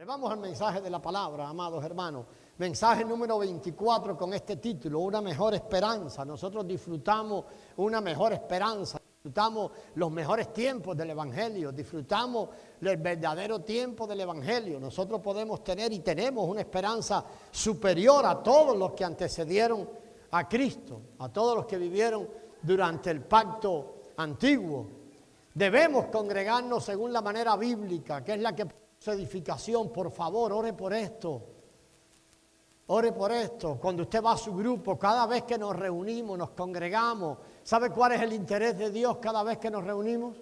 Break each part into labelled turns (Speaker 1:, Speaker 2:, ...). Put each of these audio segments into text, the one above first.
Speaker 1: Vamos al mensaje de la palabra, amados hermanos. Mensaje número 24 con este título, una mejor esperanza. Nosotros disfrutamos una mejor esperanza, disfrutamos los mejores tiempos del Evangelio, disfrutamos el verdadero tiempo del Evangelio. Nosotros podemos tener y tenemos una esperanza superior a todos los que antecedieron a Cristo, a todos los que vivieron durante el pacto antiguo. Debemos congregarnos según la manera bíblica, que es la que produce edificación. Por favor, ore por esto. Ore por esto. Cuando usted va a su grupo, cada vez que nos reunimos, nos congregamos, ¿sabe cuál es el interés de Dios cada vez que nos reunimos?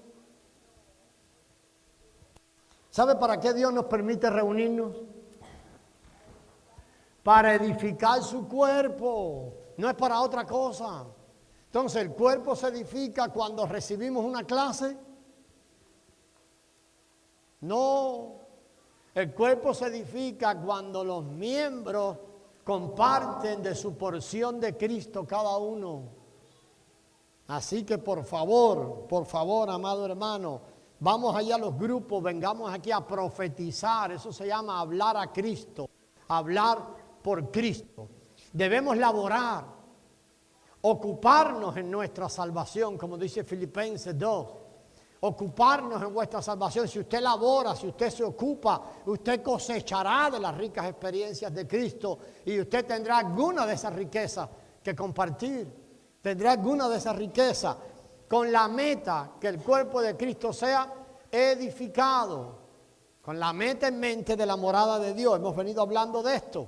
Speaker 1: ¿Sabe para qué Dios nos permite reunirnos? Para edificar su cuerpo, no es para otra cosa. Entonces, ¿el cuerpo se edifica cuando recibimos una clase? No. El cuerpo se edifica cuando los miembros comparten de su porción de Cristo cada uno. Así que por favor, amado hermano, vamos allá a los grupos, vengamos aquí a profetizar. Eso se llama hablar a Cristo, hablar por Cristo. Debemos laborar, ocuparnos en nuestra salvación, como dice Filipenses 2. Ocuparnos en vuestra salvación. Si usted labora, si usted se ocupa, usted cosechará de las ricas experiencias de Cristo y usted tendrá alguna de esas riquezas que compartir. Tendrá alguna de esas riquezas con la meta que el cuerpo de Cristo sea edificado. Con la meta en mente de la morada de Dios. Hemos venido hablando de esto.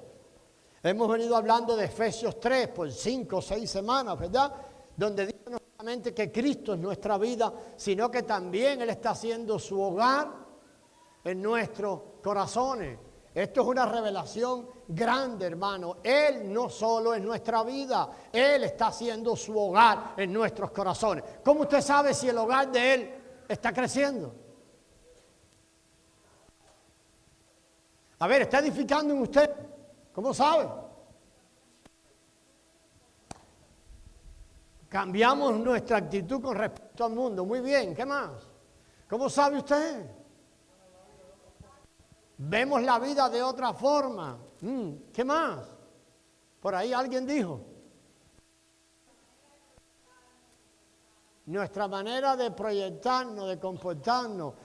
Speaker 1: Hemos venido hablando de Efesios 3 por 5 o 6 semanas, ¿verdad? Donde dice no solamente que Cristo es nuestra vida, sino que también Él está haciendo su hogar en nuestros corazones. Esto es una revelación grande, hermano. Él no solo es nuestra vida, Él está haciendo su hogar en nuestros corazones. ¿Cómo usted sabe si el hogar de Él está creciendo? A ver, ¿está edificando en usted? ¿Cómo sabe? Cambiamos nuestra actitud con respecto al mundo. Muy bien, ¿qué más? ¿Cómo sabe usted? Vemos la vida de otra forma. ¿Qué más? Por ahí alguien dijo. Nuestra manera de proyectarnos, de comportarnos.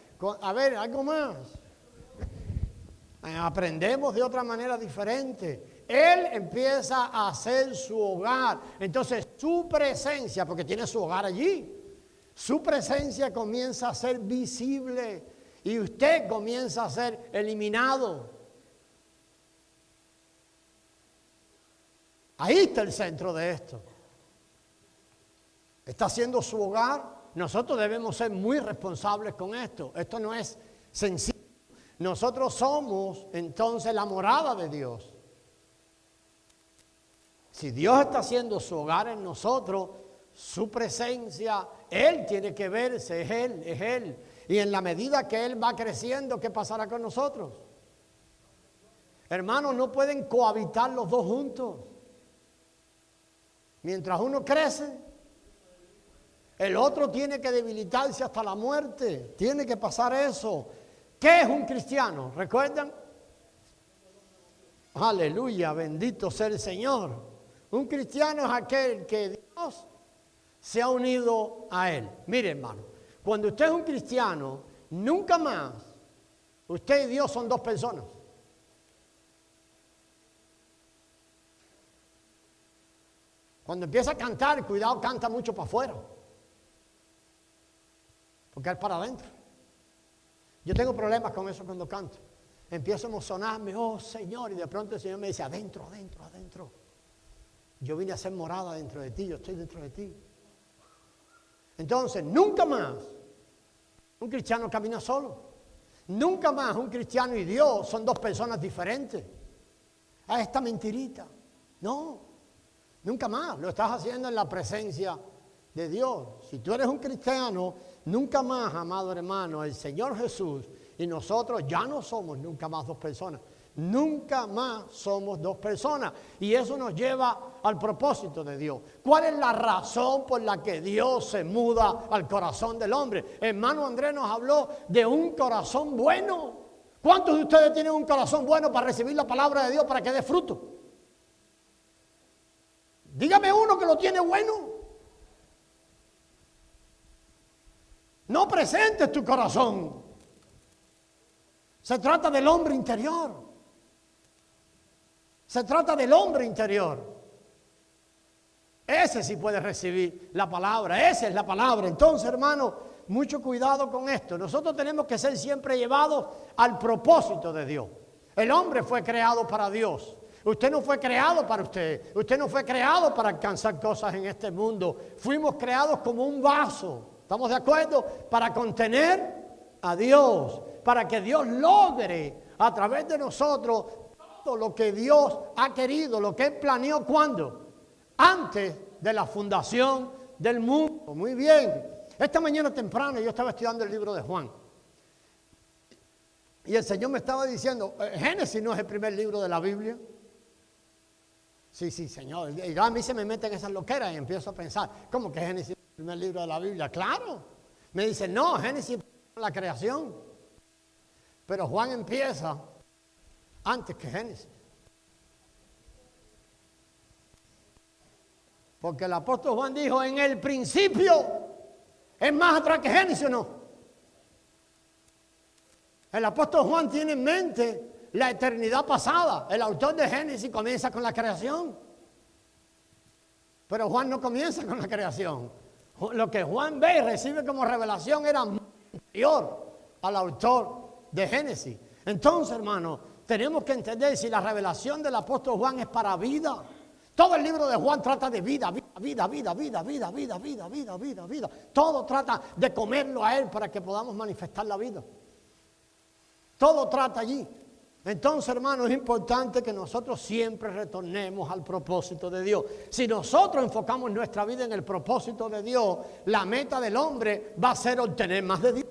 Speaker 1: A ver, algo más. Aprendemos de otra manera diferente. Él empieza a hacer su hogar. Entonces su presencia, porque tiene su hogar allí, su presencia comienza a ser visible y usted comienza a ser eliminado. Ahí está el centro de esto. Está haciendo su hogar. Nosotros debemos ser muy responsables con esto. Esto no es sencillo. Nosotros somos entonces la morada de Dios. Si Dios está haciendo su hogar en nosotros, su presencia, Él tiene que verse, es Él, es Él. Y en la medida que Él va creciendo, ¿qué pasará con nosotros? Hermanos, no pueden cohabitar los dos juntos. Mientras uno crece, el otro tiene que debilitarse hasta la muerte. Tiene que pasar eso. ¿Qué es un cristiano? ¿Recuerdan? Aleluya, bendito sea el Señor. Un cristiano es aquel que Dios se ha unido a Él. Mire, hermano, cuando usted es un cristiano, nunca más usted y Dios son dos personas. Cuando empieza a cantar, cuidado, canta mucho para afuera. Porque es para adentro. Yo tengo problemas con eso cuando canto. Empiezo a emocionarme, oh Señor, y de pronto el Señor me dice, adentro, adentro, adentro. Yo vine a ser morada dentro de ti, yo estoy dentro de ti. Entonces, nunca más un cristiano camina solo. Nunca más un cristiano y Dios son dos personas diferentes. A esta mentirita. No, nunca más. Lo estás haciendo en la presencia de Dios. Si tú eres un cristiano, nunca más, amado hermano, el Señor Jesús y nosotros ya no somos nunca más dos personas. Nunca más somos dos personas. Y eso nos lleva al propósito de Dios. ¿Cuál es la razón por la que Dios se muda al corazón del hombre? Hermano Andrés nos habló de un corazón bueno. ¿Cuántos de ustedes tienen un corazón bueno para recibir la palabra de Dios para que dé fruto? Dígame uno que lo tiene bueno. No presentes tu corazón. Se trata del hombre interior. Se trata del hombre interior. Ese sí puede recibir la palabra. Esa es la palabra. Entonces, hermano, mucho cuidado con esto. Nosotros tenemos que ser siempre llevados al propósito de Dios. El hombre fue creado para Dios. Usted no fue creado para usted. Usted no fue creado para alcanzar cosas en este mundo. Fuimos creados como un vaso. ¿Estamos de acuerdo? Para contener a Dios. Para que Dios logre a través de nosotros todo lo que Dios ha querido, lo que Él planeó. ¿Cuándo? Antes de la fundación del mundo. Muy bien. Esta mañana temprano yo estaba estudiando el libro de Juan. Y el Señor me estaba diciendo, Génesis no es el primer libro de la Biblia. Sí, Señor. Y a mí se me meten esas loqueras y empiezo a pensar, ¿cómo que Génesis es el primer libro de la Biblia? Claro. Me dice, no, Génesis es la creación. Pero Juan empieza antes que Génesis. Porque el apóstol Juan dijo, en el principio, es más atrás que Génesis, ¿o no? El apóstol Juan tiene en mente la eternidad pasada. El autor de Génesis comienza con la creación. Pero Juan no comienza con la creación. Lo que Juan ve y recibe como revelación era mayor al autor de Génesis. Entonces, hermano, tenemos que entender si la revelación del apóstol Juan es para vida. Todo el libro de Juan trata de vida. Todo trata de comerlo a Él para que podamos manifestar la vida. Todo trata allí. Entonces, hermano, es importante que nosotros siempre retornemos al propósito de Dios. Si nosotros enfocamos nuestra vida en el propósito de Dios, la meta del hombre va a ser obtener más de Dios.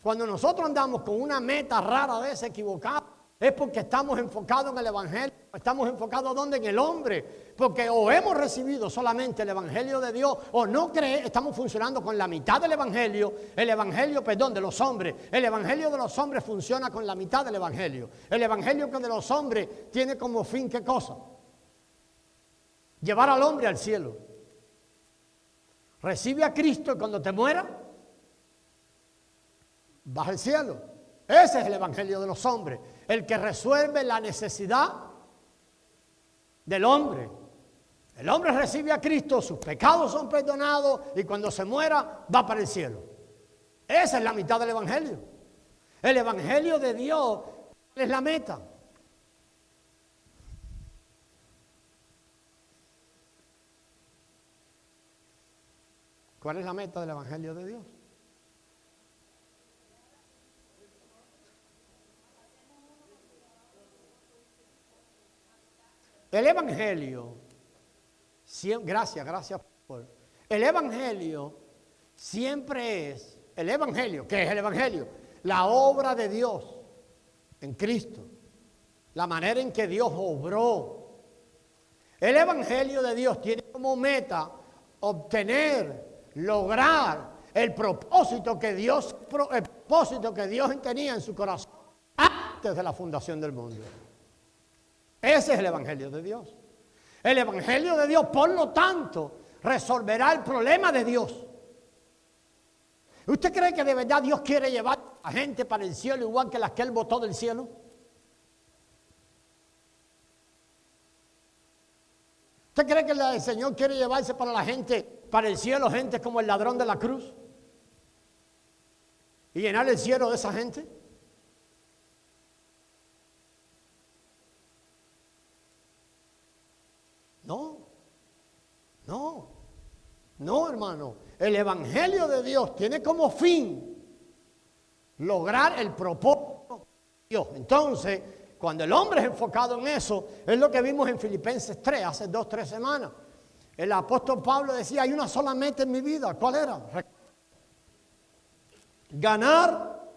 Speaker 1: Cuando nosotros andamos con una meta rara de esa equivocada, es porque estamos enfocados en el Evangelio. Estamos enfocados ¿dónde? En el hombre. Porque o hemos recibido solamente el Evangelio de Dios o no estamos funcionando con la mitad del Evangelio. El Evangelio, de los hombres. El Evangelio de los hombres funciona con la mitad del Evangelio. El Evangelio de los hombres tiene como fin ¿qué cosa? Llevar al hombre al cielo. Recibe a Cristo y cuando te mueras, vas al cielo. Ese es el Evangelio de los hombres. El que resuelve la necesidad del hombre. El hombre recibe a Cristo, sus pecados son perdonados y cuando se muera va para el cielo. Esa es la mitad del Evangelio. El Evangelio de Dios es la meta. ¿Cuál es la meta del Evangelio de Dios? El Evangelio, gracias por. El Evangelio siempre es, el Evangelio, ¿qué es el Evangelio? La obra de Dios en Cristo, la manera en que Dios obró. El Evangelio de Dios tiene como meta obtener, lograr el propósito que Dios tenía en su corazón antes de la fundación del mundo. Ese es el Evangelio de Dios. El Evangelio de Dios, por lo tanto, resolverá el problema de Dios. ¿Usted cree que de verdad Dios quiere llevar a gente para el cielo igual que las que Él botó del cielo? ¿Usted cree que el Señor quiere llevarse para la gente, para el cielo, gente como el ladrón de la cruz? ¿Y llenar el cielo de esa gente? No, hermano. El Evangelio de Dios tiene como fin lograr el propósito de Dios. Entonces, cuando el hombre es enfocado en eso, es lo que vimos en Filipenses 3, hace 2-3 semanas. El apóstol Pablo decía, hay una sola meta en mi vida. ¿Cuál era? Ganar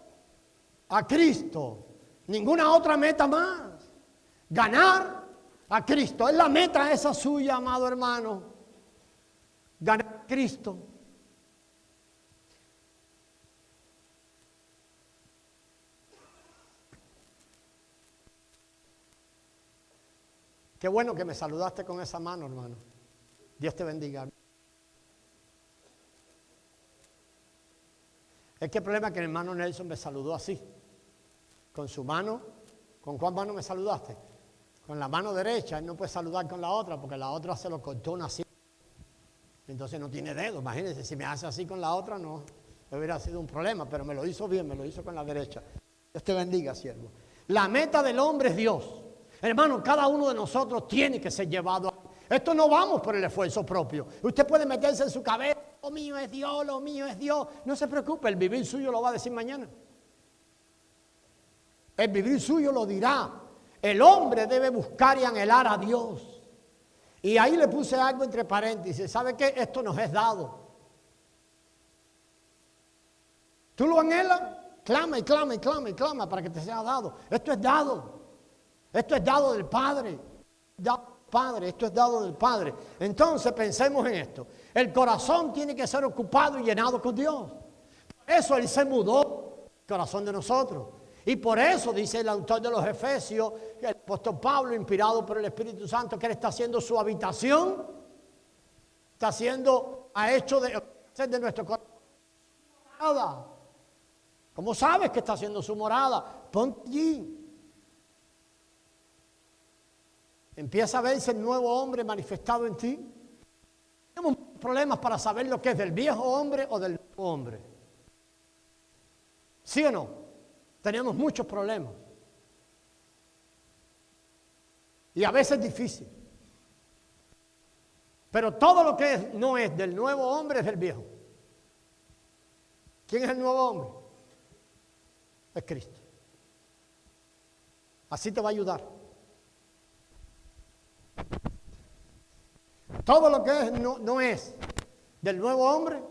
Speaker 1: a Cristo. Ninguna otra meta más. Ganar a Cristo. Es la meta esa suya, amado hermano. Ganar a Cristo. Qué bueno que me saludaste con esa mano, hermano. Dios te bendiga. Es que el problema es que el hermano Nelson me saludó así, con su mano. ¿Con cuál mano me saludaste? Con la mano derecha. Él no puede saludar con la otra porque la otra se lo cortó una así. Entonces no tiene dedo. Imagínense, si me hace así con la otra, no hubiera sido un problema, pero me lo hizo bien, me lo hizo con la derecha. Dios te bendiga, siervo. La meta del hombre es Dios. Hermano, cada uno de nosotros tiene que ser llevado a... Esto no vamos por el esfuerzo propio. Usted puede meterse en su cabeza, lo mío es Dios, lo mío es Dios. No se preocupe, el vivir suyo lo va a decir mañana. El vivir suyo lo dirá. El hombre debe buscar y anhelar a Dios. Y ahí le puse algo entre paréntesis. ¿Sabe qué? Esto nos es dado. ¿Tú lo anhelas? Clama y clama y clama y clama para que te sea dado. Esto es dado. Esto es dado del Padre. Esto es dado del Padre. Entonces pensemos en esto. El corazón tiene que ser ocupado y llenado con Dios. Por eso Él se mudó el corazón de nosotros. Y por eso dice el autor de los Efesios, el apóstol Pablo, inspirado por el Espíritu Santo, que Él está haciendo su habitación. Ha hecho de nuestro corazón su morada. ¿Cómo sabes que está haciendo su morada? Ponte allí. Empieza a verse el nuevo hombre manifestado en ti. Tenemos problemas para saber lo que es del viejo hombre o del nuevo hombre. ¿Sí o no? Tenemos muchos problemas. Y a veces es difícil. Pero todo lo que no es del nuevo hombre es del viejo. ¿Quién es el nuevo hombre? Es Cristo. Así te va a ayudar. Todo lo que no es del nuevo hombre,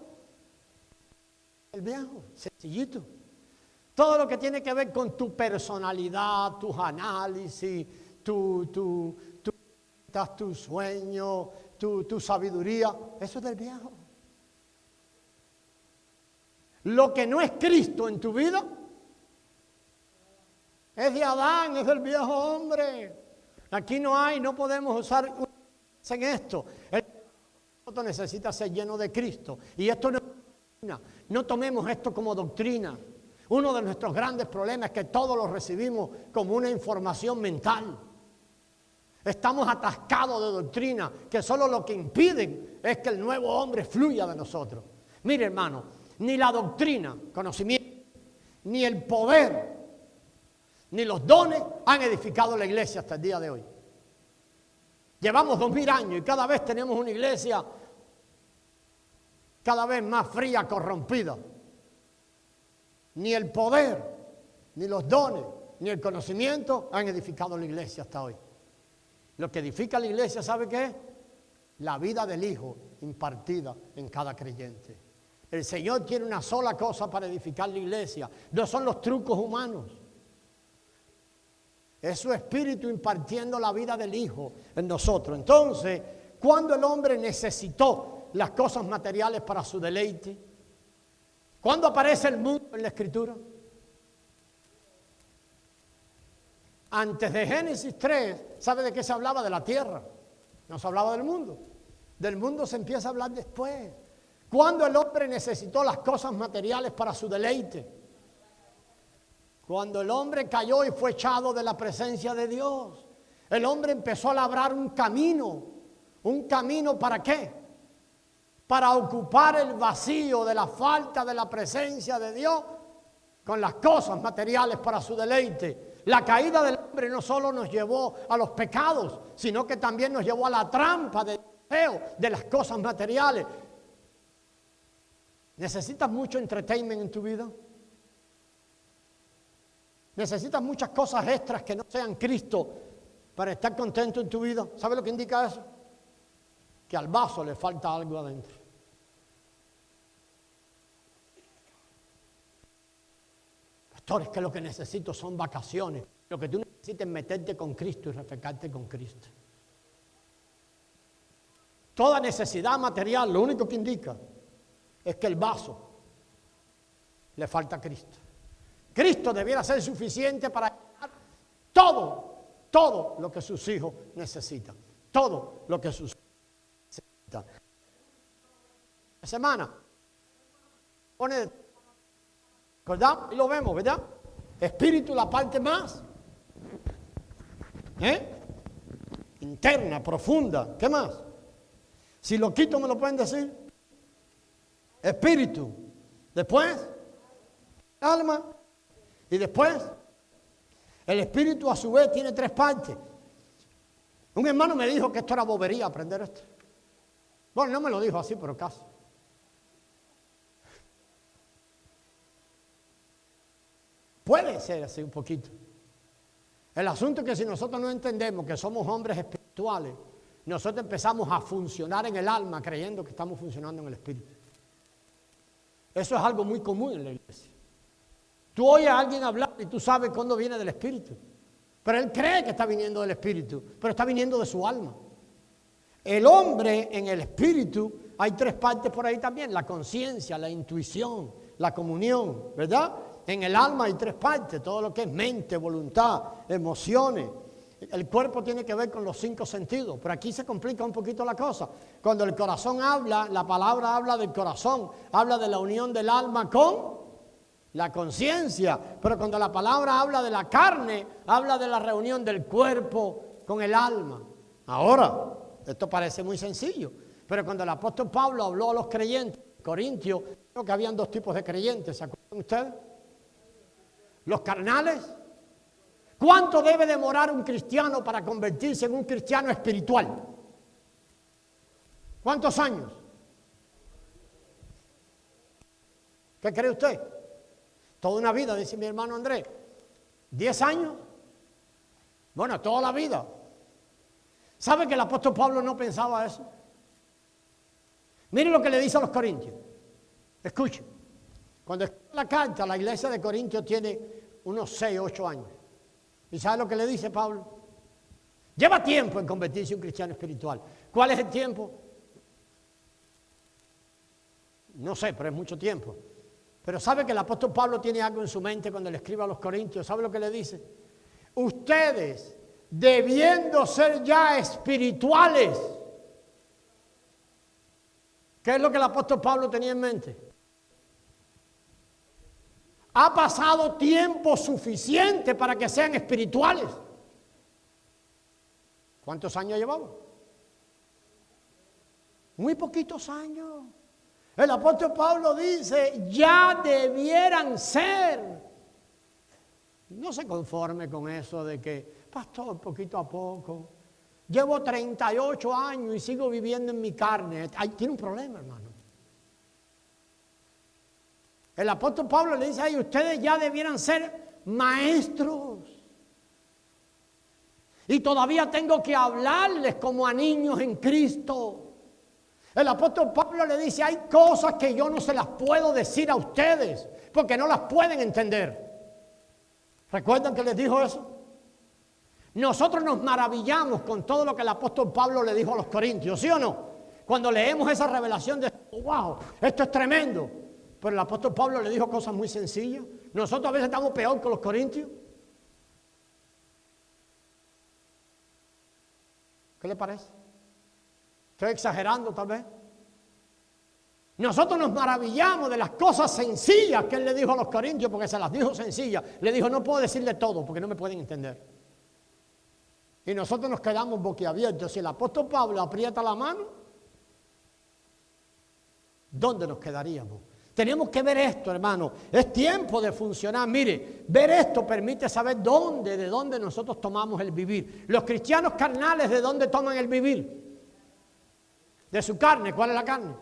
Speaker 1: el viejo, sencillito. Todo lo que tiene que ver con tu personalidad, tus análisis, tu sueño, tu sabiduría, eso es del viejo. Lo que no es Cristo en tu vida es de Adán, es del viejo hombre. Aquí no podemos usar en esto. El otro necesita ser lleno de Cristo. Y esto no tomemos esto como doctrina. Uno de nuestros grandes problemas es que todos lo recibimos como una información mental. Estamos atascados de doctrina que solo lo que impiden es que el nuevo hombre fluya de nosotros. Mire, hermano, ni la doctrina, conocimiento, ni el poder, ni los dones han edificado la iglesia hasta el día de hoy. Llevamos 2000 años y cada vez tenemos una iglesia cada vez más fría, corrompida. Ni el poder, ni los dones, ni el conocimiento han edificado la iglesia hasta hoy. Lo que edifica la iglesia, ¿sabe qué es? La vida del Hijo impartida en cada creyente. El Señor tiene una sola cosa para edificar la iglesia. No son los trucos humanos. Es su Espíritu impartiendo la vida del Hijo en nosotros. Entonces, ¿cuándo el hombre necesitó las cosas materiales para su deleite? ¿Cuándo aparece el mundo en la Escritura? Antes de Génesis 3, ¿sabe de qué se hablaba? De la tierra. No se hablaba del mundo. Del mundo se empieza a hablar después. ¿Cuándo el hombre necesitó las cosas materiales para su deleite? Cuando el hombre cayó y fue echado de la presencia de Dios. El hombre empezó a labrar un camino. ¿Un camino para qué? Para ocupar el vacío de la falta de la presencia de Dios con las cosas materiales para su deleite. La caída del hombre no solo nos llevó a los pecados, sino que también nos llevó a la trampa del deseo de las cosas materiales. ¿Necesitas mucho entertainment en tu vida? ¿Necesitas muchas cosas extras que no sean Cristo para estar contento en tu vida? ¿Sabe lo que indica eso? Que al vaso le falta algo adentro. Pastor, es que lo que necesito son vacaciones. Lo que tú necesitas es meterte con Cristo y refrescarte con Cristo. Toda necesidad material, lo único que indica es que el vaso le falta a Cristo. Cristo debiera ser suficiente para llenar todo todo lo que sus hijos necesitan. Todo lo que sus hijos necesitan. Semana. Pone, ¿verdad? Y lo vemos, ¿verdad? Espíritu, la parte más interna, profunda. ¿Qué más? Si lo quito, ¿me lo pueden decir? Espíritu. Después, alma. Y después, el espíritu a su vez tiene 3 partes. Un hermano me dijo que esto era bobería aprender esto. Bueno, no me lo dijo así, pero casi. Puede ser así un poquito. El asunto es que si nosotros no entendemos que somos hombres espirituales, nosotros empezamos a funcionar en el alma creyendo que estamos funcionando en el espíritu. Eso es algo muy común en la iglesia. Tú oyes a alguien hablar y tú sabes cuándo viene del espíritu. Pero él cree que está viniendo del espíritu, pero está viniendo de su alma. El hombre en el espíritu, hay 3 partes por ahí también: la conciencia, la intuición, la comunión, ¿verdad? En el alma hay 3 partes, todo lo que es mente, voluntad, emociones. El cuerpo tiene que ver con los 5 sentidos, pero aquí se complica un poquito la cosa. Cuando el corazón habla, la palabra habla del corazón, habla de la unión del alma con la conciencia, pero cuando la palabra habla de la carne, habla de la reunión del cuerpo con el alma. Ahora, esto parece muy sencillo, pero cuando el apóstol Pablo habló a los creyentes de Corintios, creo que habían 2 tipos de creyentes, ¿se acuerdan ustedes? Los carnales. ¿Cuánto debe demorar un cristiano para convertirse en un cristiano espiritual? ¿Cuántos años? ¿Qué cree usted? Toda una vida, dice mi hermano Andrés. ¿10 años? Bueno, toda la vida. ¿Sabe que el apóstol Pablo no pensaba eso? Mire lo que le dice a los corintios. Escuche. Cuando escribe la carta, la iglesia de Corintios tiene unos 6, 8 años. ¿Y sabe lo que le dice Pablo? Lleva tiempo en convertirse en un cristiano espiritual. ¿Cuál es el tiempo? No sé, pero es mucho tiempo. Pero sabe que el apóstol Pablo tiene algo en su mente cuando le escribe a los corintios. ¿Sabe lo que le dice? Ustedes, debiendo ser ya espirituales. ¿Qué es lo que el apóstol Pablo tenía en mente? Ha pasado tiempo suficiente para que sean espirituales. ¿Cuántos años llevamos? Muy poquitos años. El apóstol Pablo dice, ya debieran ser. No se conforme con eso de que, pastor, poquito a poco. Llevo 38 años y sigo viviendo en mi carne. Tiene un problema, hermano. El apóstol Pablo le dice, ustedes ya debieran ser maestros. Y todavía tengo que hablarles como a niños en Cristo. El apóstol Pablo le dice, hay cosas que yo no se las puedo decir a ustedes, porque no las pueden entender. ¿Recuerdan que les dijo eso? Nosotros nos maravillamos con todo lo que el apóstol Pablo le dijo a los corintios, ¿sí o no? Cuando leemos esa revelación de, wow, esto es tremendo. Pero el apóstol Pablo le dijo cosas muy sencillas. Nosotros a veces estamos peor que los corintios. ¿Qué le parece? Estoy exagerando tal vez. Nosotros nos maravillamos de las cosas sencillas que él le dijo a los corintios, porque se las dijo sencillas. Le dijo, no puedo decirle todo porque no me pueden entender. Y nosotros nos quedamos boquiabiertos. Si el apóstol Pablo aprieta la mano, ¿dónde nos quedaríamos? Tenemos que ver esto, hermano. Es tiempo de funcionar. Mire, ver esto permite saber de dónde nosotros tomamos el vivir. Los cristianos carnales, ¿de dónde toman el vivir? De su carne. ¿Cuál es la carne?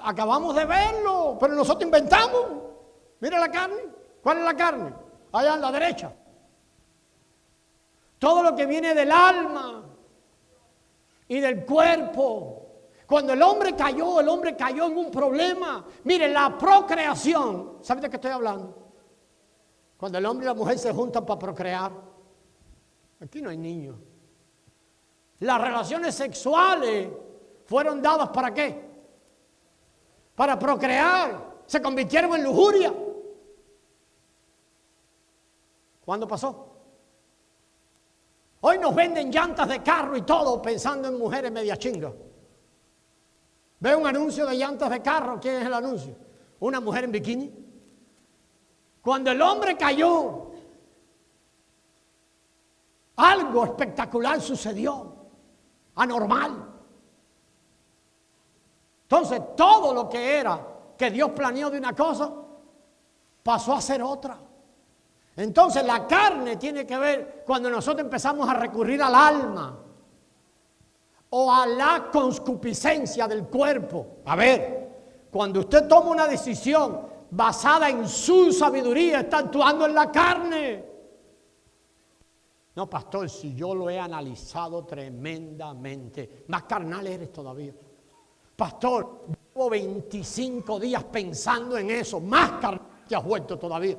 Speaker 1: Acabamos de verlo, pero nosotros inventamos. Mira la carne. ¿Cuál es la carne? Allá en la derecha. Todo lo que viene del alma y del cuerpo. Cuando el hombre cayó en un problema. Mire, la procreación. ¿Sabe de qué estoy hablando? Cuando el hombre y la mujer se juntan para procrear. Aquí no hay niños. Las relaciones sexuales fueron dadas ¿para qué? Para procrear. se convirtieron en lujuria. ¿Cuándo pasó? Hoy nos venden llantas de carro y todo pensando en mujeres media chingas. Ve un anuncio de llantas de carro, ¿quién es el anuncio? Una mujer en bikini. Cuando el hombre cayó, algo espectacular sucedió, anormal. Entonces, todo lo que era que Dios planeó de una cosa, pasó a ser otra. Entonces, la carne tiene que ver cuando nosotros empezamos a recurrir al alma o a la concupiscencia del cuerpo. A ver, cuando usted toma una decisión basada en su sabiduría, está actuando en la carne. No, pastor, si yo lo he analizado tremendamente, más carnal eres todavía. Pastor, llevo 25 días pensando en eso, más carnal te has vuelto todavía.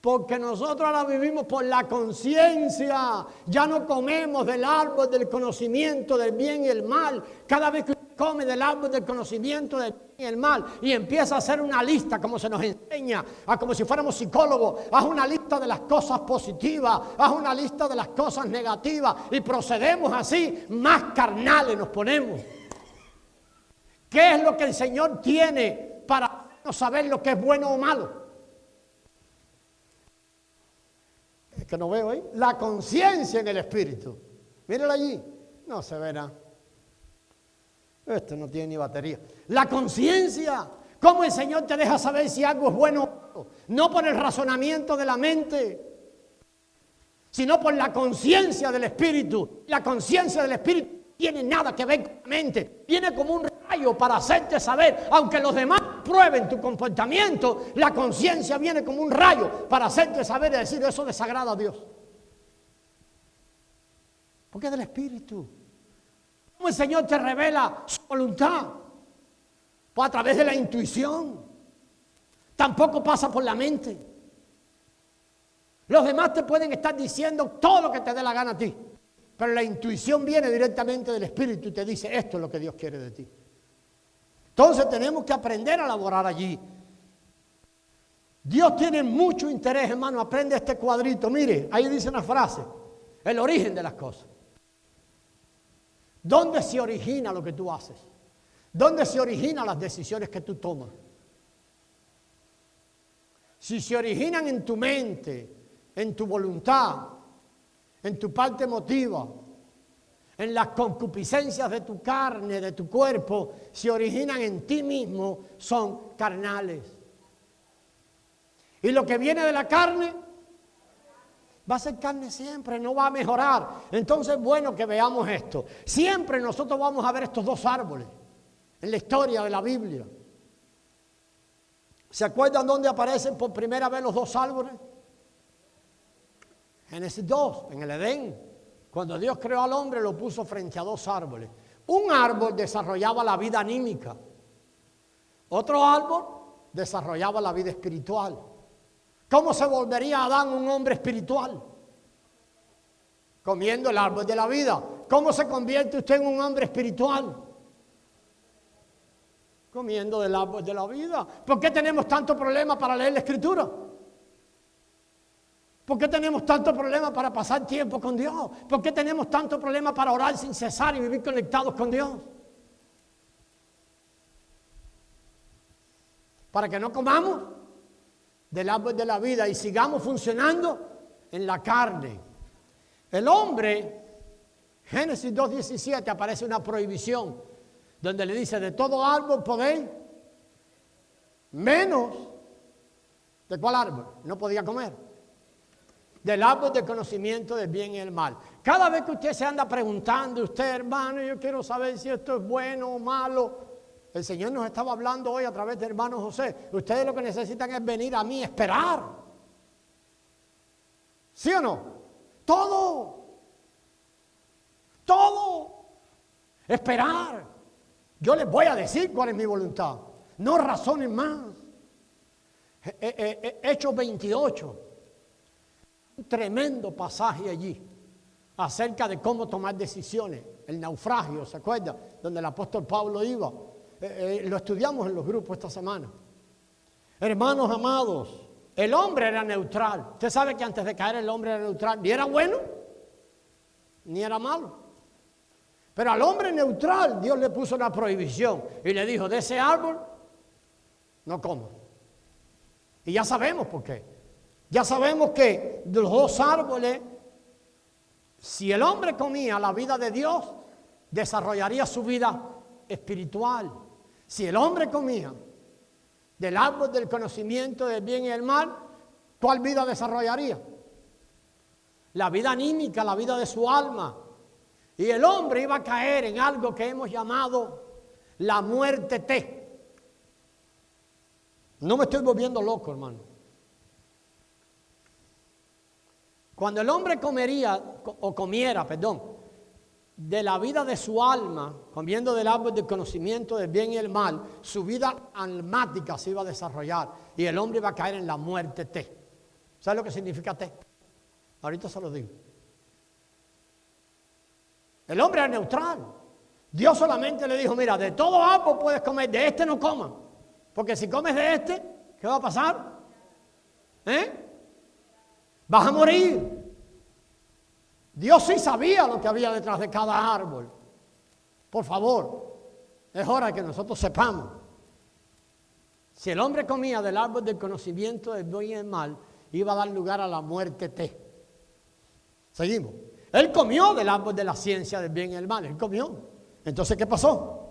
Speaker 1: Porque nosotros ahora vivimos por la conciencia. Ya no comemos del árbol del conocimiento del bien y el mal. Cada vez que usted come del árbol del conocimiento del bien y el mal y empieza a hacer una lista, como se nos enseña, como si fuéramos psicólogos, haz una lista de las cosas positivas, haz una lista de las cosas negativas y procedemos así, más carnales nos ponemos. ¿Qué es lo que el Señor tiene para saber lo que es bueno o malo? Que no veo ahí, la conciencia en el espíritu. Míralo allí, no se ve nada. Esto no tiene ni batería. La conciencia, cómo el Señor te deja saber si algo es bueno o malo, no por el razonamiento de la mente, sino por la conciencia del espíritu. La conciencia del espíritu no tiene nada que ver con la mente, viene como un rayo para hacerte saber, aunque los demás prueben tu comportamiento, la conciencia viene como un rayo para hacerte saber y decir eso desagrada a Dios. Porque es del espíritu. ¿Cómo el Señor te revela su voluntad? Pues a través de la intuición. Tampoco pasa por la mente. Los demás te pueden estar diciendo todo lo que te dé la gana a ti, pero la intuición viene directamente del espíritu y te dice esto es lo que Dios quiere de ti. Entonces tenemos que aprender a laborar allí. Dios tiene mucho interés, hermano. Aprende este cuadrito. Mire, ahí dice una frase. El origen de las cosas. ¿Dónde se origina lo que tú haces? ¿Dónde se originan las decisiones que tú tomas? Si se originan en tu mente, en tu voluntad, en tu parte emotiva, en las concupiscencias de tu carne, de tu cuerpo, se originan en ti mismo, son carnales. Y lo que viene de la carne va a ser carne siempre, no va a mejorar. Entonces, bueno que veamos esto. Siempre nosotros vamos a ver estos dos árboles en la historia de la Biblia. ¿Se acuerdan dónde aparecen por primera vez los dos árboles? Génesis 2, en el Edén. Cuando Dios creó al hombre, lo puso frente a dos árboles. Un árbol desarrollaba la vida anímica. Otro árbol desarrollaba la vida espiritual. ¿Cómo se volvería Adán un hombre espiritual? Comiendo el árbol de la vida. ¿Cómo se convierte usted en un hombre espiritual? Comiendo del árbol de la vida. ¿Por qué tenemos tanto problema para leer la Escritura? ¿Por qué tenemos tanto problema para pasar tiempo con Dios? ¿Por qué tenemos tanto problema para orar sin cesar y vivir conectados con Dios? Para que no comamos del árbol de la vida y sigamos funcionando en la carne. El hombre, Génesis 2:17, aparece una prohibición donde le dice, de todo árbol podéis, menos, ¿de cuál árbol? No podía comer. Del árbol del conocimiento del bien y el mal. Cada vez que usted se anda preguntando, usted, hermano, yo quiero saber si esto es bueno o malo. El Señor nos estaba hablando hoy a través del hermano José. Ustedes lo que necesitan es venir a mí, esperar. ¿Sí o no? Todo. Todo. Esperar. Yo les voy a decir cuál es mi voluntad. No razonen más. Hechos 28. Un tremendo pasaje allí acerca de cómo tomar decisiones. el naufragio, ¿se acuerda? Donde el apóstol Pablo iba. Lo estudiamos en los grupos esta semana. Hermanos amados, el hombre era neutral. Usted sabe que antes de caer el hombre era neutral. Ni era bueno, ni era malo. Pero al hombre neutral Dios le puso una prohibición y le dijo, de ese árbol no coma. Y ya sabemos por qué. Ya sabemos que de los dos árboles, si el hombre comía la vida de Dios, desarrollaría su vida espiritual. Si el hombre comía del árbol del conocimiento del bien y el mal, ¿cuál vida desarrollaría? La vida anímica, la vida de su alma. Y el hombre iba a caer en algo que hemos llamado la muerte T. No me estoy volviendo loco, hermano. Cuando el hombre comiera, de la vida de su alma, comiendo del árbol del conocimiento del bien y el mal, su vida almática se iba a desarrollar y el hombre iba a caer en la muerte T. ¿Sabe lo que significa T? Ahorita se lo digo. El hombre era neutral. Dios solamente le dijo, mira, de todo árbol puedes comer, de este no comas. Porque si comes de este, ¿qué va a pasar? Vas a morir. Dios sí sabía lo que había detrás de cada árbol. Por favor, es hora de que nosotros sepamos. Si el hombre comía del árbol del conocimiento del bien y el mal, iba a dar lugar a la muerte T. Seguimos. Él comió del árbol de la ciencia del bien y el mal. Él comió. Entonces, ¿qué pasó?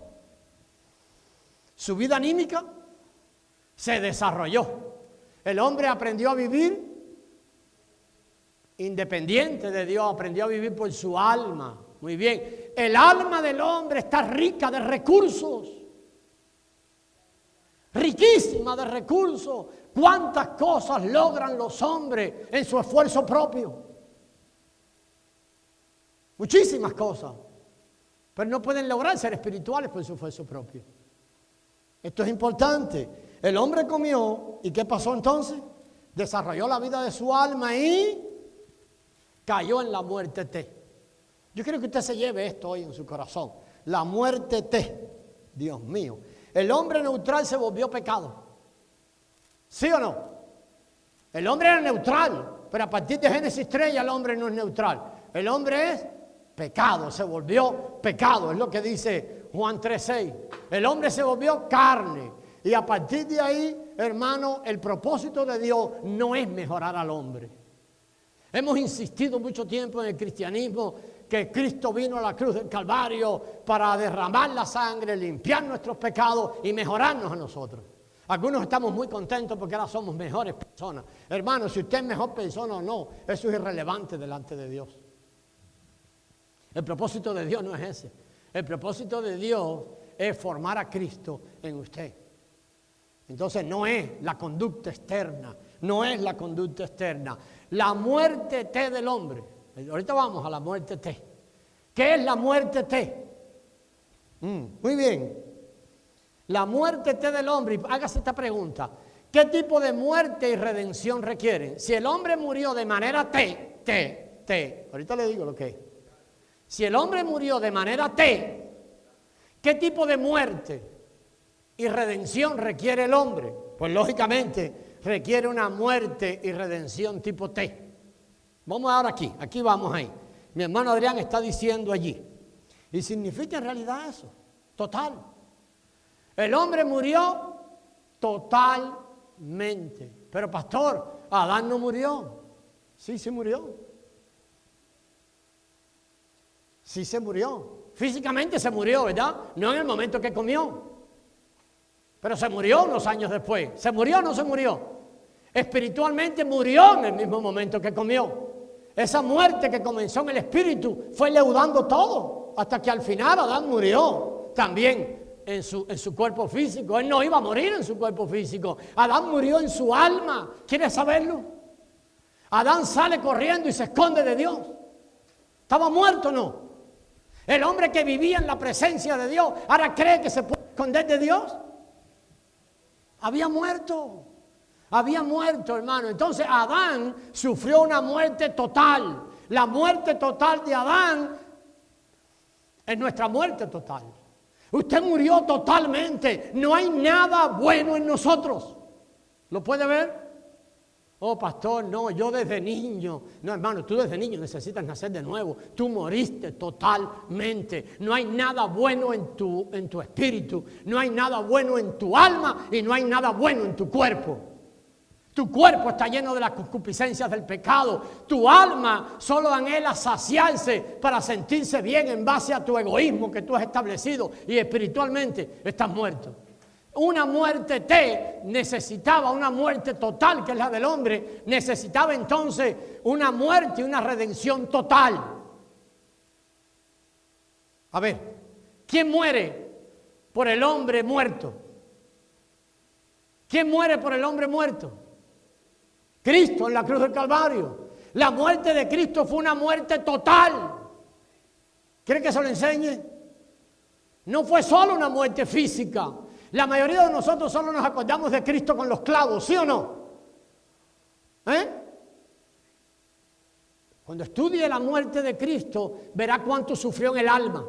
Speaker 1: Su vida anímica se desarrolló. El hombre aprendió a vivir independiente de Dios, aprendió a vivir por su alma. Muy bien. El alma del hombre está rica de recursos. Riquísima de recursos. ¿Cuántas cosas logran los hombres en su esfuerzo propio? Muchísimas cosas. Pero no pueden lograr ser espirituales por su esfuerzo propio. Esto es importante. El hombre comió, ¿y qué pasó entonces? Desarrolló la vida de su alma y cayó en la muerte T. Yo quiero que usted se lleve esto hoy en su corazón. La muerte T. Dios mío. El hombre neutral se volvió pecado. ¿Sí o no? El hombre era neutral, pero a partir de Génesis 3 ya el hombre no es neutral. El hombre es pecado, se volvió pecado. Es lo que dice Juan 3:6. El hombre se volvió carne. Y a partir de ahí, hermano, el propósito de Dios no es mejorar al hombre. Hemos insistido mucho tiempo en el cristianismo que Cristo vino a la cruz del Calvario para derramar la sangre, limpiar nuestros pecados y mejorarnos a nosotros. Algunos estamos muy contentos porque ahora somos mejores personas. Hermano, si usted es mejor persona o no, eso es irrelevante delante de Dios. El propósito de Dios no es ese. El propósito de Dios es formar a Cristo en usted. Entonces no es la conducta externa, no es la conducta externa. La muerte T del hombre. Ahorita vamos a la muerte T. ¿Qué es la muerte T? Muy bien. La muerte T del hombre, y hágase esta pregunta. ¿Qué tipo de muerte y redención requieren? Si el hombre murió de manera T, ahorita le digo lo que es. Si el hombre murió de manera T, ¿qué tipo de muerte y redención requiere el hombre? Pues lógicamente requiere una muerte y redención tipo T. Vamos ahora aquí vamos ahí. Mi hermano Adrián está diciendo allí. Y significa en realidad eso, total. El hombre murió totalmente. Pero pastor, Adán no murió. Sí, se murió. Sí se murió. Físicamente se murió, ¿verdad? No en el momento que comió. Pero se murió unos años después. ¿Se murió o no se murió? Espiritualmente murió en el mismo momento que comió. Esa muerte que comenzó en el espíritu fue leudando todo. Hasta que al final Adán murió también en su cuerpo físico. Él no iba a morir en su cuerpo físico. Adán murió en su alma. ¿Quieres saberlo? Adán sale corriendo y se esconde de Dios. ¿Estaba muerto o no? El hombre que vivía en la presencia de Dios, ahora cree que se puede esconder de Dios. Había muerto, hermano. Entonces Adán sufrió una muerte total. La muerte total de Adán Es nuestra muerte total. Usted murió totalmente. No hay nada bueno en nosotros. ¿Lo puede ver? Oh, pastor, no, yo desde niño. No, hermano, tú desde niño necesitas nacer de nuevo. Tú moriste totalmente. No hay nada bueno en tu espíritu. No hay nada bueno en tu alma y no hay nada bueno en tu cuerpo. Tu cuerpo está lleno de las concupiscencias del pecado. Tu alma solo anhela saciarse para sentirse bien en base a tu egoísmo que tú has establecido. Y espiritualmente estás muerto. Una muerte necesitaba una muerte total, que es la del hombre. Necesitaba entonces una muerte y una redención total. A ver, ¿quién muere por el hombre muerto? ¿Quién muere por el hombre muerto? Cristo en la cruz del Calvario. La muerte de Cristo fue una muerte total. ¿Quiere que se lo enseñe? No fue solo una muerte física. La mayoría de nosotros solo nos acordamos de Cristo con los clavos, ¿sí o no? Cuando estudie la muerte de Cristo, verá cuánto sufrió en el alma.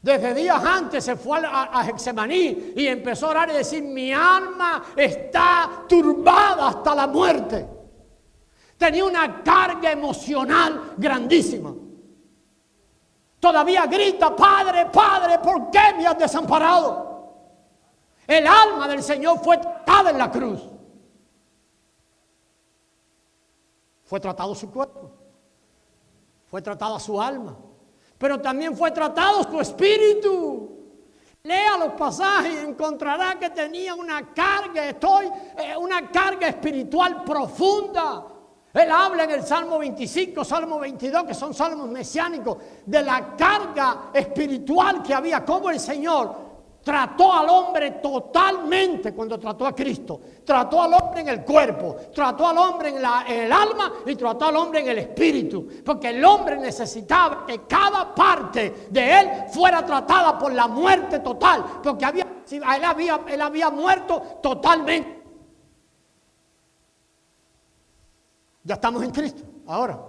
Speaker 1: Desde días antes se fue a Getsemaní y empezó a orar y decir: mi alma está turbada hasta la muerte. Tenía una carga emocional grandísima. Todavía grita: Padre, Padre, ¿por qué me has desamparado? El alma del Señor fue tratada en la cruz. Fue tratado su cuerpo. Fue tratada su alma. Pero también fue tratado su espíritu. Lea los pasajes y encontrará que tenía una carga espiritual profunda. Él habla en el Salmo 25, Salmo 22, que son salmos mesiánicos, de la carga espiritual que había, cómo el Señor trató al hombre totalmente cuando trató a Cristo. Trató al hombre en el cuerpo, trató al hombre en el alma y trató al hombre en el espíritu. Porque el hombre necesitaba que cada parte de él fuera tratada por la muerte total. Porque él había muerto totalmente. Ya estamos en Cristo, ahora.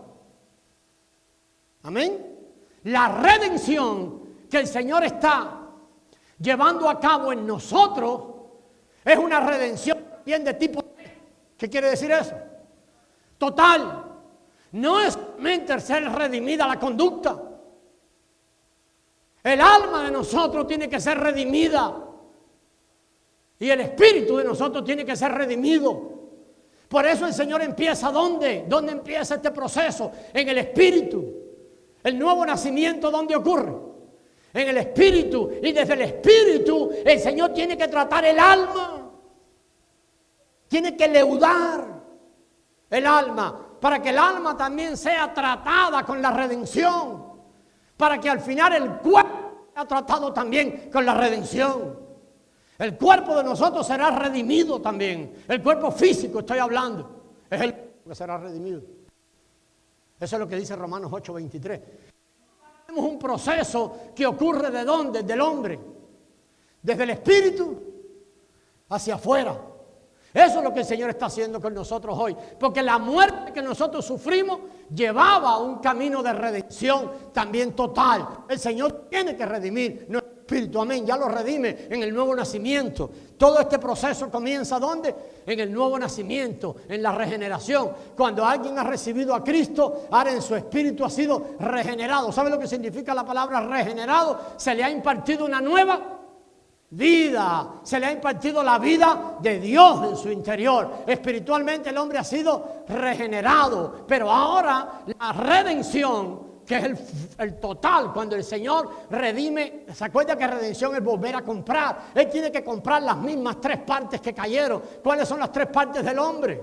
Speaker 1: Amén. La redención que el Señor está llevando a cabo en nosotros es una redención bien de tipo. ¿Qué quiere decir eso? Total. No es solamente ser redimida la conducta. El alma de nosotros tiene que ser redimida. Y el espíritu de nosotros tiene que ser redimido. Por eso el Señor empieza, ¿dónde? ¿Dónde empieza este proceso? En el espíritu. El nuevo nacimiento, ¿dónde ocurre? En el espíritu. Y desde el espíritu el Señor tiene que tratar el alma. Tiene que leudar el alma para que el alma también sea tratada con la redención. Para que al final el cuerpo sea tratado también con la redención. El cuerpo de nosotros será redimido también. El cuerpo físico estoy hablando. Es el que será redimido. Eso es lo que dice Romanos 8:23. Tenemos un proceso que ocurre ¿de dónde? Del hombre. Desde el espíritu hacia afuera. Eso es lo que el Señor está haciendo con nosotros hoy. Porque la muerte que nosotros sufrimos llevaba a un camino de redención también total. El Señor tiene que redimir nuestro espíritu. Amén. Ya lo redime en el nuevo nacimiento. Todo este proceso comienza ¿dónde? En el nuevo nacimiento, en la regeneración. Cuando alguien ha recibido a Cristo, ahora en su espíritu ha sido regenerado. ¿Sabe lo que significa la palabra regenerado? Se le ha impartido una nueva vida. Se le ha impartido la vida de Dios en su interior. Espiritualmente el hombre ha sido regenerado. Pero ahora la redención, que es el total, cuando el Señor redime. ¿Se acuerda que redención es volver a comprar? Él tiene que comprar las mismas tres partes que cayeron. ¿Cuáles son las tres partes del hombre?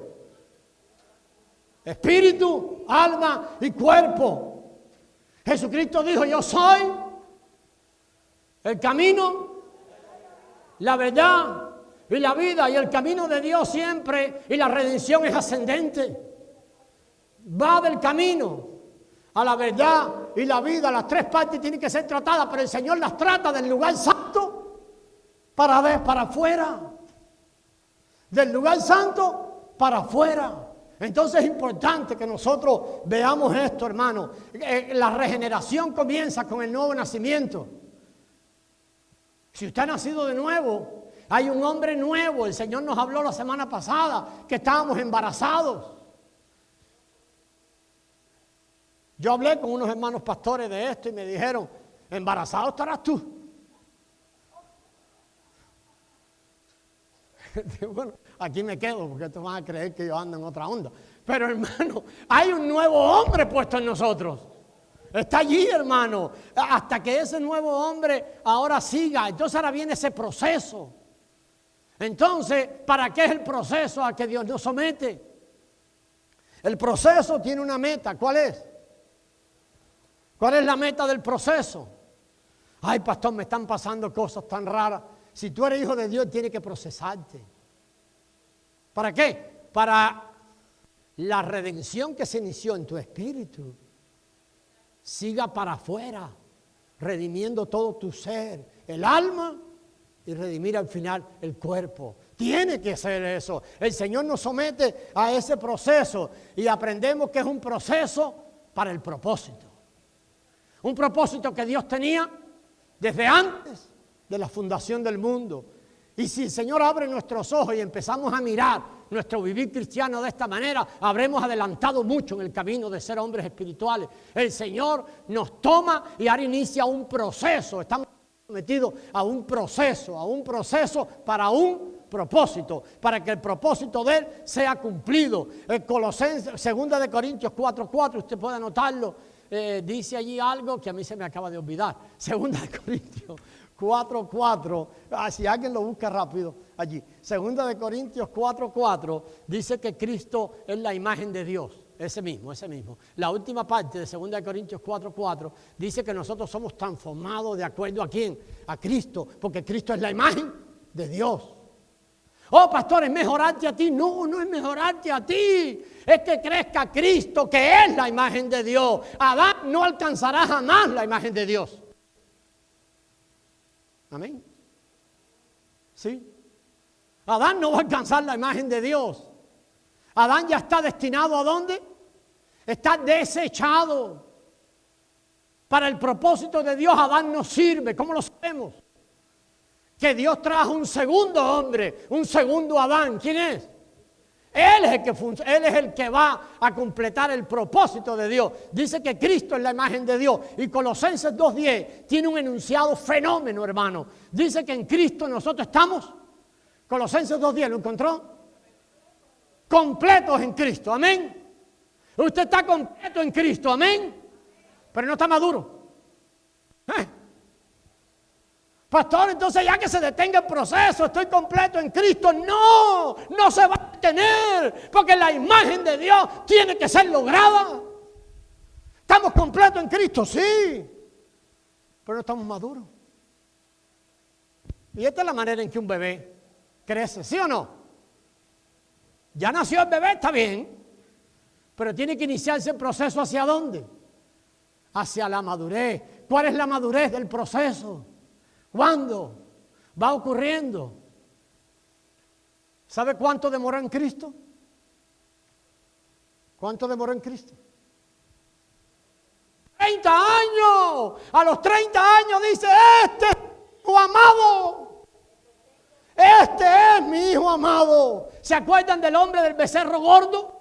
Speaker 1: Espíritu, alma y cuerpo. Jesucristo dijo: yo soy el camino, la verdad y la vida. Y el camino de Dios siempre, y la redención es ascendente. Va del camino a la verdad y la vida. Las tres partes tienen que ser tratadas, pero el Señor las trata del lugar santo para afuera. Del lugar santo para afuera. Entonces es importante que nosotros veamos esto, hermano. La regeneración comienza con el nuevo nacimiento. Si usted ha nacido de nuevo, hay un hombre nuevo. El Señor nos habló la semana pasada que estábamos embarazados. Yo hablé con unos hermanos pastores de esto y me dijeron, ¿embarazado estarás tú? Bueno, aquí me quedo porque estos van a creer que yo ando en otra onda. Pero hermano, hay un nuevo hombre puesto en nosotros. Está allí, hermano, hasta que ese nuevo hombre ahora siga. Entonces ahora viene ese proceso. Entonces, ¿para qué es el proceso a que Dios nos somete? El proceso tiene una meta. ¿Cuál es? ¿Cuál es la meta del proceso? Ay, pastor, me están pasando cosas tan raras. Si tú eres hijo de Dios, tienes que procesarte. ¿Para qué? Para la redención que se inició en tu espíritu siga para afuera, redimiendo todo tu ser, el alma y redimir al final el cuerpo. Tiene que ser eso. El Señor nos somete a ese proceso y aprendemos que es un proceso para el propósito. Un propósito que Dios tenía desde antes de la fundación del mundo. Y si el Señor abre nuestros ojos y empezamos a mirar nuestro vivir cristiano de esta manera, habremos adelantado mucho en el camino de ser hombres espirituales. El Señor nos toma y ahora inicia un proceso. Estamos metidos a un proceso para un propósito, para que el propósito de Él sea cumplido. Colosenses, 2 de Corintios 4:4, usted puede anotarlo, dice allí algo que a mí se me acaba de olvidar. 2 de Corintios 4:4, si alguien lo busca rápido allí. 2 de Corintios 4:4 dice que Cristo es la imagen de Dios. Ese mismo. La última parte de 2 de Corintios 4:4 dice que nosotros somos transformados de acuerdo a ¿quién? A Cristo, porque Cristo es la imagen de Dios. Oh, pastor, ¿es mejorarte a ti? No, no es mejorarte a ti. Es que crezca Cristo, que es la imagen de Dios. Adán no alcanzará jamás la imagen de Dios. Amén. ¿Sí? Adán no va a alcanzar la imagen de Dios. Adán ya está destinado ¿a dónde? Está desechado. Para el propósito de Dios, Adán no sirve. ¿Cómo lo sabemos? Que Dios trajo un segundo hombre, un segundo Adán. ¿Quién es? Él es el que va a completar el propósito de Dios. Dice que Cristo es la imagen de Dios. Y Colosenses 2:10 tiene un enunciado fenómeno, hermano. Dice que en Cristo nosotros estamos. Colosenses 2:10, ¿lo encontró? Completos en Cristo, amén. Usted está completo en Cristo, amén. Pero no está maduro. Pastor, entonces ya que se detenga el proceso, estoy completo en Cristo. No, no se va a detener, porque la imagen de Dios tiene que ser lograda. ¿Estamos completos en Cristo? Sí, pero no estamos maduros. Y esta es la manera en que un bebé crece, ¿sí o no? Ya nació el bebé, está bien, pero tiene que iniciarse el proceso ¿hacia dónde? Hacia la madurez. ¿Cuál es la madurez del proceso? ¿Cuándo? Va ocurriendo. ¿Sabe cuánto demoró en Cristo? ¿Cuánto demoró en Cristo? 30 años. A los 30 años dice, este es mi hijo amado. Este es mi hijo amado. ¿Se acuerdan del hombre del becerro gordo?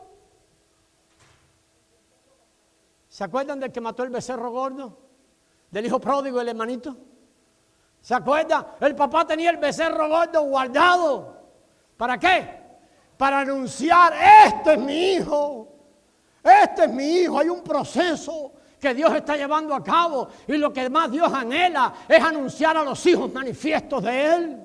Speaker 1: ¿Se acuerdan del que mató el becerro gordo? Del hijo pródigo, el hermanito. ¿Se acuerdan? El papá tenía el becerro gordo guardado. ¿Para qué? Para anunciar, este es mi hijo. Este es mi hijo. Hay un proceso que Dios está llevando a cabo. Y lo que más Dios anhela es anunciar a los hijos manifiestos de Él.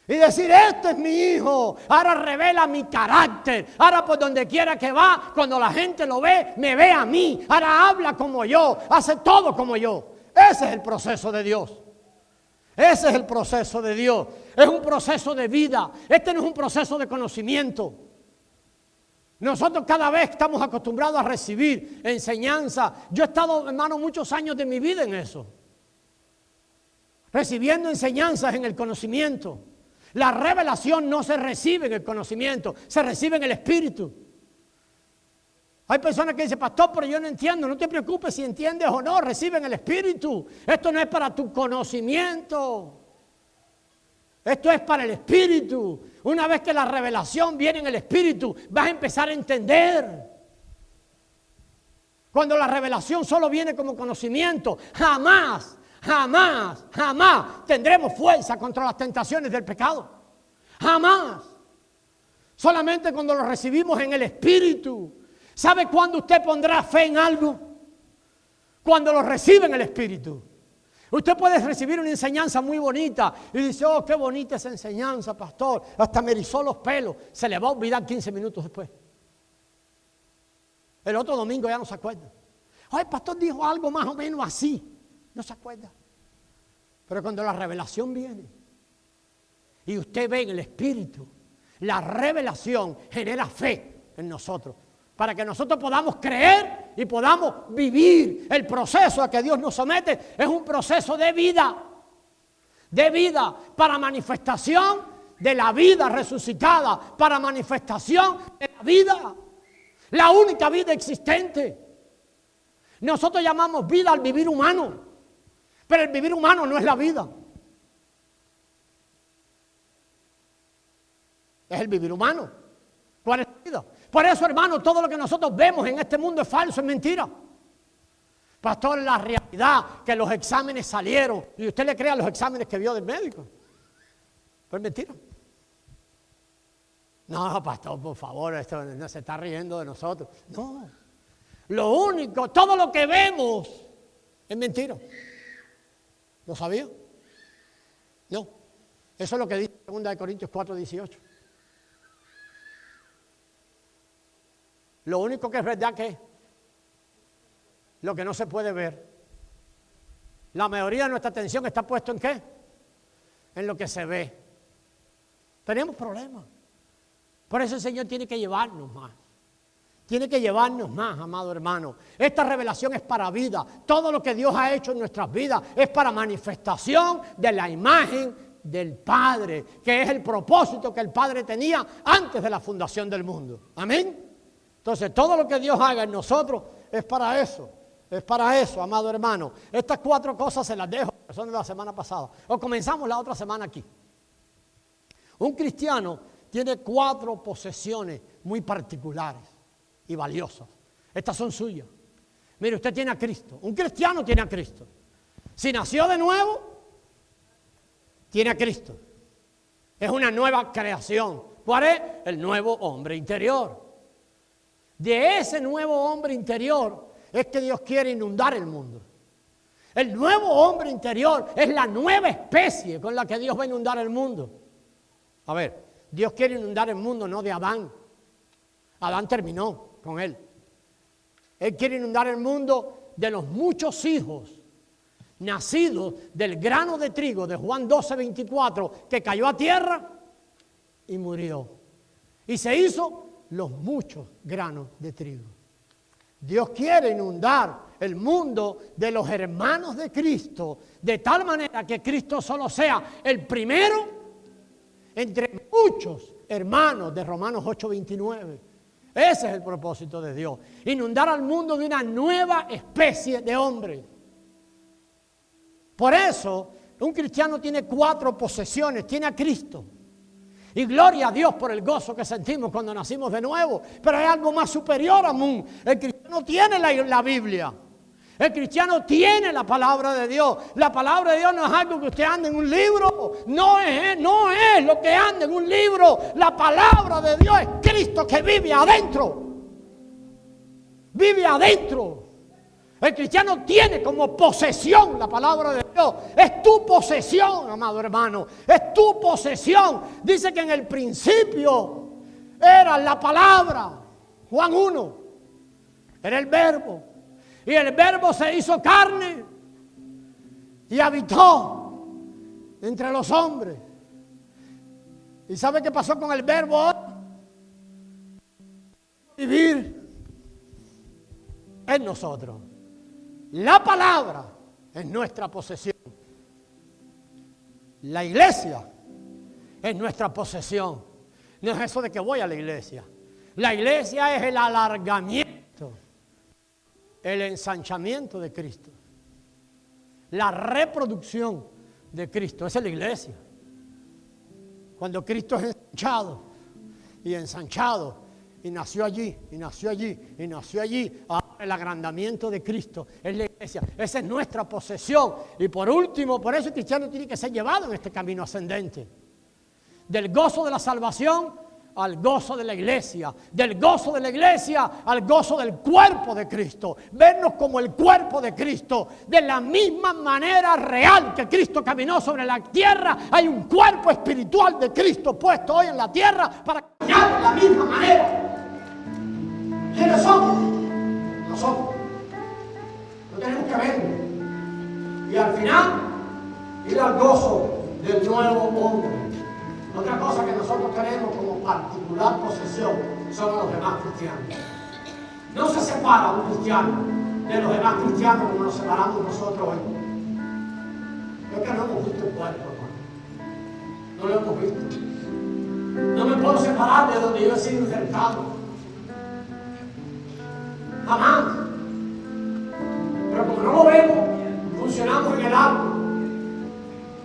Speaker 1: Y decir, este es mi hijo. Ahora revela mi carácter. Ahora por donde quiera que va, cuando la gente lo ve, me ve a mí. Ahora habla como yo. Hace todo como yo. Ese es el proceso de Dios. Ese es el proceso de Dios. Es un proceso de vida. Este no es un proceso de conocimiento. Nosotros cada vez estamos acostumbrados a recibir enseñanza. Yo he estado, hermano, muchos años de mi vida en eso. Recibiendo enseñanzas en el conocimiento. La revelación no se recibe en el conocimiento, se recibe en el Espíritu. Hay personas que dicen, pastor, pero yo no entiendo. No te preocupes si entiendes o no, reciben el Espíritu. Esto no es para tu conocimiento. Esto es para el Espíritu. Una vez que la revelación viene en el Espíritu, vas a empezar a entender. Cuando la revelación solo viene como conocimiento, jamás tendremos fuerza contra las tentaciones del pecado. Jamás. Solamente cuando lo recibimos en el Espíritu. ¿Sabe cuándo usted pondrá fe en algo? Cuando lo recibe en el Espíritu. Usted puede recibir una enseñanza muy bonita y dice, oh, qué bonita esa enseñanza, pastor. Hasta me erizó los pelos. Se le va a olvidar 15 minutos después. El otro domingo ya no se acuerda. Ay, el pastor dijo algo más o menos así. No se acuerda. Pero cuando la revelación viene y usted ve en el Espíritu, la revelación genera fe en nosotros. Para que nosotros podamos creer y podamos vivir el proceso a que Dios nos somete. Es un proceso de vida para manifestación de la vida resucitada, para manifestación de la vida, la única vida existente. Nosotros llamamos vida al vivir humano, pero el vivir humano no es la vida. Es el vivir humano. ¿Cuál es la vida? Por eso, hermano, todo lo que nosotros vemos en este mundo es falso, es mentira. Pastor, la realidad que los exámenes salieron y usted le crea los exámenes que vio del médico. Pues es mentira. No, pastor, por favor, esto no se está riendo de nosotros. No. Lo único, todo lo que vemos es mentira. ¿Lo sabía? No. Eso es lo que dice 2 Corintios 4:18. Lo único que es verdad que es lo que no se puede ver. La mayoría de nuestra atención está puesta ¿en qué? En lo que se ve. Tenemos problemas. Por eso el Señor tiene que llevarnos más. Tiene que llevarnos más, amado hermano. Esta revelación es para vida. Todo lo que Dios ha hecho en nuestras vidas es para manifestación de la imagen del Padre, que es el propósito que el Padre tenía antes de la fundación del mundo. Amén. Entonces, todo lo que Dios haga en nosotros es para eso. Es para eso, amado hermano. Estas 4 cosas se las dejo, que son de la semana pasada. O comenzamos la otra semana aquí. Un cristiano tiene 4 posesiones muy particulares y valiosas. Estas son suyas. Mire, usted tiene a Cristo. Un cristiano tiene a Cristo. Si nació de nuevo, tiene a Cristo. Es una nueva creación. ¿Cuál es? El nuevo hombre interior. De ese nuevo hombre interior es que Dios quiere inundar el mundo. El nuevo hombre interior es la nueva especie con la que Dios va a inundar el mundo. A ver, Dios quiere inundar el mundo, no de Adán. Adán terminó con él. Él quiere inundar el mundo de los muchos hijos nacidos del grano de trigo de Juan 12:24 que cayó a tierra y murió. Y se hizo los muchos granos de trigo. Dios quiere inundar el mundo de los hermanos de Cristo de tal manera que Cristo solo sea el primero entre muchos hermanos de Romanos 8:29. Ese es el propósito de Dios. Inundar al mundo de una nueva especie de hombre. Por eso, un cristiano tiene 4 posesiones. Tiene a Cristo. Y gloria a Dios por el gozo que sentimos cuando nacimos de nuevo. Pero hay algo más superior aún. El cristiano tiene la Biblia. El cristiano tiene la palabra de Dios. La palabra de Dios no es algo que usted ande en un libro. No es lo que anda en un libro. La palabra de Dios es Cristo que vive adentro. Vive adentro. El cristiano tiene como posesión la palabra de Dios. Es tu posesión, amado hermano. Es tu posesión. Dice que en el principio era la palabra. Juan 1. Era el verbo. Y el verbo se hizo carne y habitó entre los hombres. ¿Y sabe qué pasó con el verbo? Vivir en nosotros. La palabra es nuestra posesión. La iglesia es nuestra posesión. No es eso de que voy a la iglesia. La iglesia es el alargamiento Cristo, el ensanchamiento de Cristo, la reproducción de Cristo. Esa es la iglesia. Cuando Cristo es ensanchado y ensanchado, y nació allí, y nació allí, y nació allí, ahora el agrandamiento de Cristo es la iglesia. Esa es nuestra posesión. Y por último, por eso el cristiano tiene que ser llevado en este camino ascendente. Del gozo de la salvación al gozo de la iglesia, del gozo de la iglesia al gozo del cuerpo de Cristo, vernos como el cuerpo de Cristo, de la misma manera real que Cristo caminó sobre la tierra. Hay un cuerpo espiritual de Cristo puesto hoy en la tierra para caminar de la misma manera. ¿Quiénes somos? Nosotros. No tenemos que verlo. Y al final, ir al gozo del nuevo hombre. Otra cosa que nosotros tenemos como particular posesión son los demás cristianos. No se separa un cristiano de los demás cristianos como nos separamos nosotros hoy. Es que no hemos visto el cuerpo, hermano. No lo hemos visto. No me puedo separar de donde yo he sido injertado. Jamás. Pero como no lo vemos, funcionamos en el árbol.